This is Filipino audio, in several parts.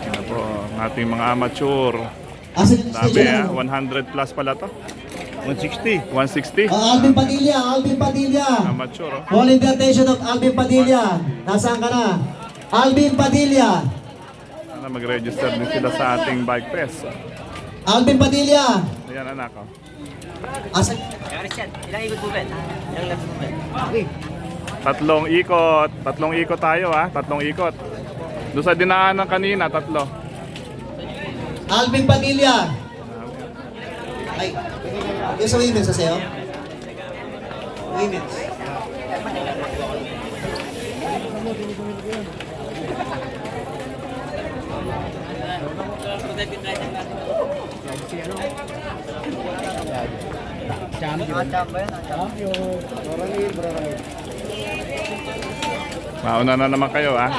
Yan po, ang ating mga amateur. Dami 100 plus pala to. 160. 160. Alvin Padilla, Alvin Padilla. Amateur, oh. Calling the attention of Alvin Padilla. Nasaan ka na? Alvin Padilla. Sana mag-register din sila sa ating bike press. Alvin Padilla. Ayan anak, oh. Asa? Ilang ikot po, Ben? Ilang laps po, Ben? Tatlong ikot tayo, ha. Tatlong ikot. Doon sa dinaanan kanina, tatlo. Alvin Padilla. Ay, yung sa women's sa sayo? Women's. Mauna na naman kayo, ha.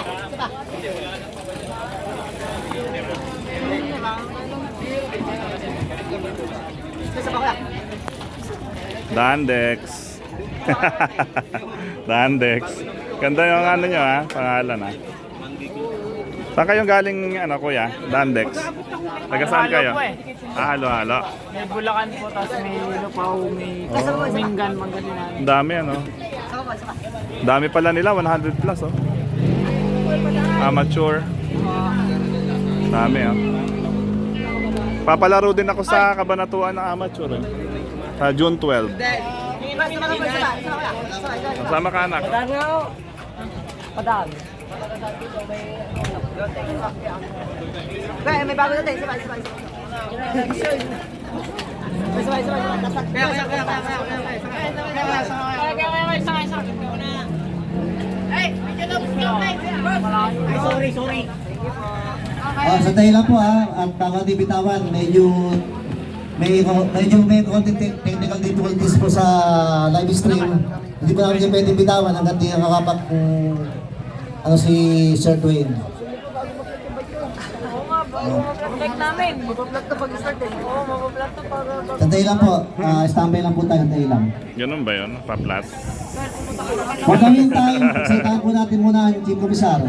Dandex. Dandex. Ganda yung ano nyo, ha, pangalan, ha. Saan kayong galing, ano, kuya? Dandex. Taga saan kayo? Halo-halo. May Bulacan po, tapos may Lupaw, may Mingan, Mangasinan. Ang dami, ano. Dami pala nila, 100 plus, oh. Amateur. Dami, oh. Papalaro din ako sa Kabanatuan ng amateur, eh. Sa June 12. Kasama ka, anak. Padaan. May bago natin. Sabay. Sorry. Sandali lang po at baka di bitawan, medyo may konting technical difficulties po sa live stream. Hindi po namin pwede bitawan hanggang di nakakapak ano si Sir Dwayne. Check namin. Mapablog to pag-start eh. Oo, mapablog to para... Sandali lang po, standby lang po tayo, sandali lang. Ganun ba yun? Pa-plus? For the meantime, sitahan po natin muna ang Chief Commissar.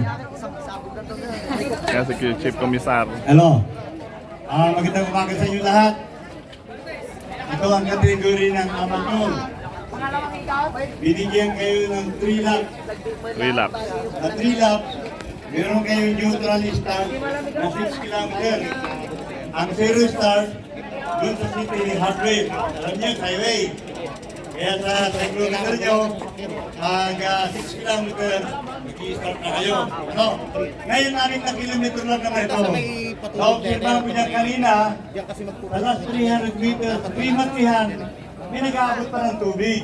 Yan si Chief Commissar. Hello. Magandang umaga sa inyo lahat. Ito ang kategory ng amateur. Binigyan kayo ng 3 laps. Relax. Sa 3 laps, meron kayong neutral start na 6 kilometers. Ang zero start, dun sa city, halfway. Alam niyo, highway. Kaya sa kilometer nyo, ang 6 kilometers, mag-i-start na kayo. Ano? Ngayon, 6 na kilometer lang naman ito. Na-observahan ko niya kanina, sa last 300 meters, 3 matihan, may nag-aabot pa ng tubig.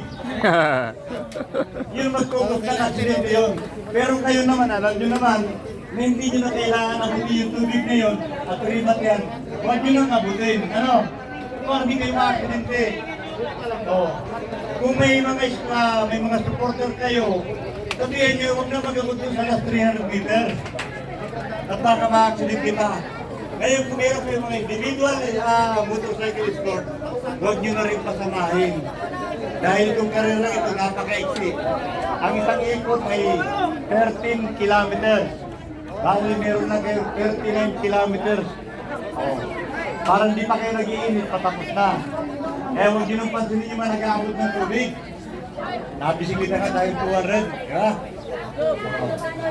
Yun magkukos ka aksidente yun. Pero kayo naman, alam nyo naman, na hindi nyo na kailangan na hindi yung tubig na yun at ribat yan. Huwag nyo nang abutin. Ano? Kung hindi kayo ma-aksidente. Oh. Kung may mga supporter kayo, sabihin nyo, huwag na mag-abot sa last 300 meters. At baka ma-aksidente pa. Ngayon, kung meron kayo mga individual motorcycle sport, huwag nyo na rin pasamahin. Dahil itong karera ito napaka-eksi. Ang isang ikot ay 13 kilometers. Bali meron na kayo 39 kilometers. Oh. Parang di pa kayo nag-iinit, patapos na. Eh, huwag nyo nang pansinin yung mga nag-aabot ng tubig. Nabisigita nga tayo 200. Diba?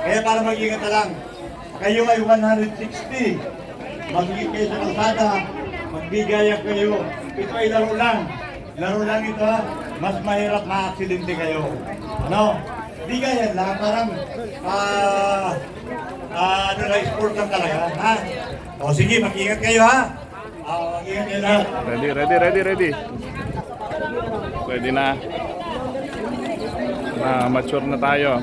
Kaya para mag-ingat na lang. Kayo ay 160. Magiging kayo sa kalsada, magbigayak kayo. Ito ay laro lang. Laro lang ito, ha. Mas mahirap ma-aksidente kayo. Ano? Di ganyan lang, parang ano na, sport lang talaga, ha? O sige, mag-ingat kayo, ha? Mag-ingat kayo lahat. Ready. Pwede na. Mature na tayo.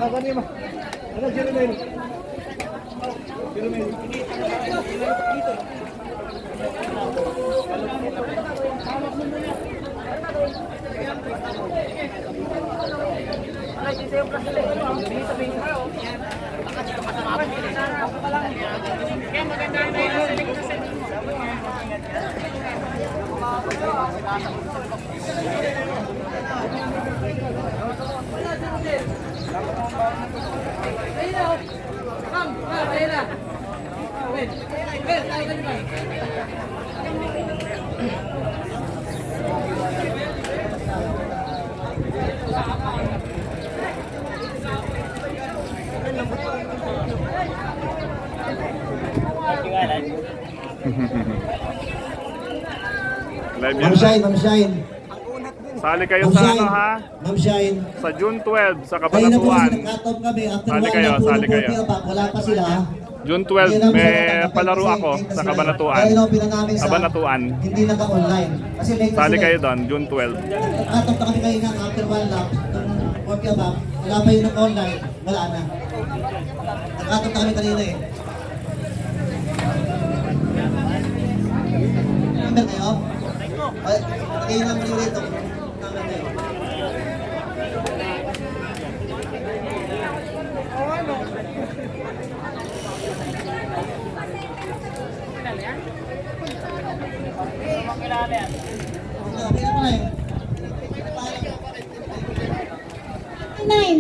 Live Ma'am yan. Shine, Ma'am Shine. Sali kayo Ma'am sa ano Shine. ha? Ma'am Shine. Sa June 12 sa Kanina po kasi Cabanatuan. nag-cut off kami. After Sali one kayo, na puro sali kayo. 40 abang. Wala pa sila. June 12 may palaro ako sa Cabanatuan. Kaya inopila namin sa Cabanatuan. hindi naka-online. Kasi late na Sali sila. kayo doon, June 12. Nag-cut off na kami kanina after one lap. Nung 40 abang. Wala pa yung naka-online. Wala na. Nag-cut off na kami kanina eh. Member kayo? Ay, kayo lang muli rito. Member kayo.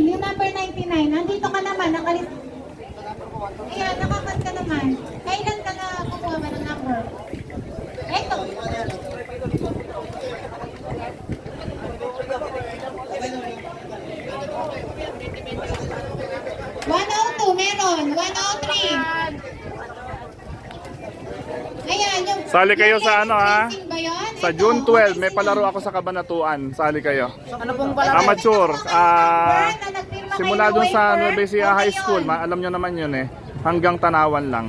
Yung number 99, nandito ka naman, nakalit. Ayan, nakakat ka naman. Kailan ka na kukuha ba ng number? Eto. 102, meron. 103. Ayan, yung... Sali kayo yung sa ano, ha? racing ba yun? Sa Ito, June 12 may racing palaro lang. ako sa Cabanatuan. Sali kayo. Ano pong pala? Amateur. Na nagpirma Simula kayo doon ng sa waiver, Nueva Ecija okay High School, yun. alam nyo naman yun eh. Hanggang Tanawan lang.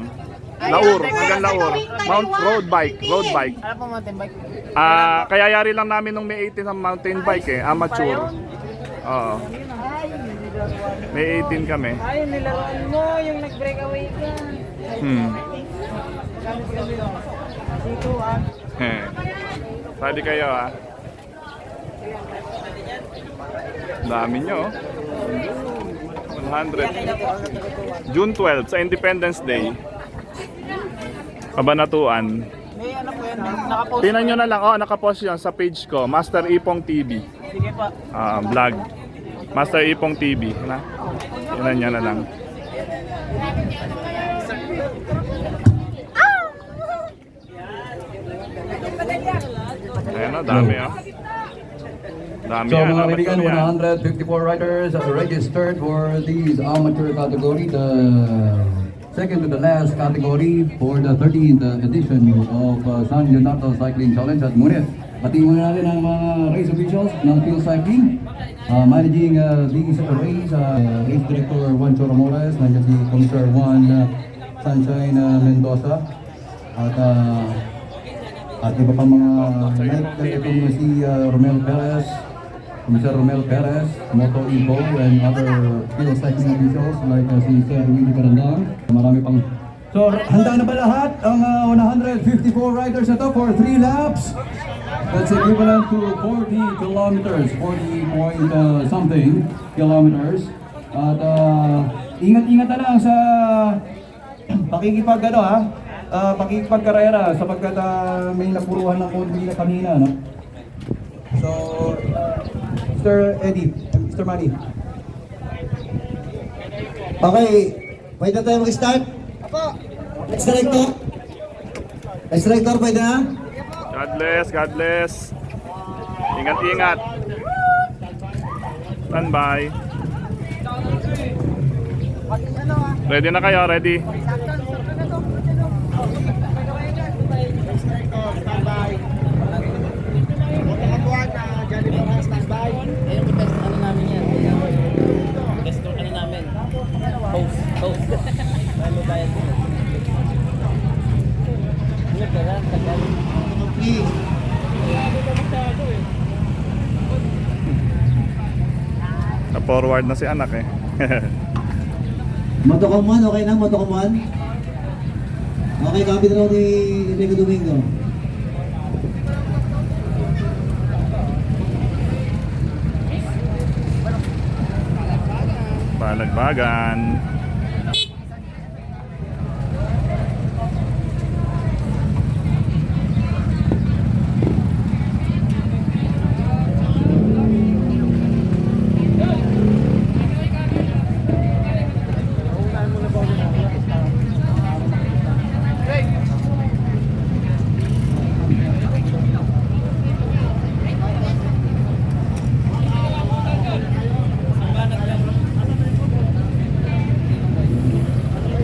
Ay, Laur, number, hanggang Laur. gagawin tayo, Mount Road bike, hindi. road bike. Ano pong mountain bike? Kaya yari lang namin nung May 18 sa mountain bike eh, amateur. Oo. May 18 kami. Ay, nilaruan mo yung nag-breakaway ka. Dito ah. Sali kayo ah. Dami nyo. 100. June 12 sa Independence Day. Cabanatuan. May ano po yan, nakapost. Tingnan nyo na lang, nakapost yan sa page ko, Master Ipong TV. Sige pa. Vlog. Master Ipong TV. Na? Tingnan nyo na lang. Ayan o, dami o. Dami So yan. mga Ba't kaibigan, ano yan? 154 riders registered for these amateur category, the second to the last category for the 13th edition of San Leonardo Cycling Challenge at Munich. Pati muna natin ang mga race officials ng field cycling. Managing these race, race director Juan Choromores, nandiyan si Commissioner Juan Sunshine Mendoza, at iba pa mga night director si Romel Perez, Commissioner Romel Perez, Moto Info, and other field cycling officials like si Sir Willie Carandang. Marami pang. So, handa na ba lahat ang 154 riders na to for 3 laps? That's equivalent to 40 kilometers, 40 point something kilometers. At ingat-ingat na lang sa pakikipagkarera sapagkat may napuruhan ng konti na kanina, no? So, Mr. Eddie, Mr. Manny. Okay, pwede na tayo mag-start? Apo. Next director? Next director, pwede na? God bless, God bless. Ingat-ingat. Standby. Ready na kayo, ready? Please. Na-forward na si anak eh. Motocoman, okay na? Motocoman? Okay, copy na raw ni Enrico Domingo. Palagbagan.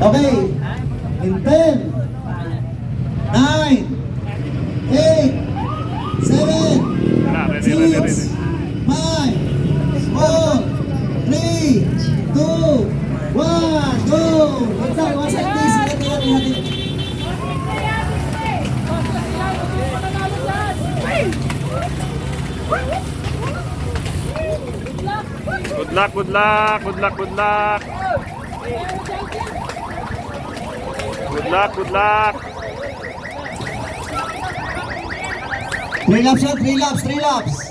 Okay, in 10, 9, 8, 7, Na, ready, ready, ready. 6, 5, 4, 3, 2, 1, go! One side, please. Hati. Good luck, good luck, good luck, good luck. Good luck, good luck. 3 laps yan, 3 laps, 3 laps.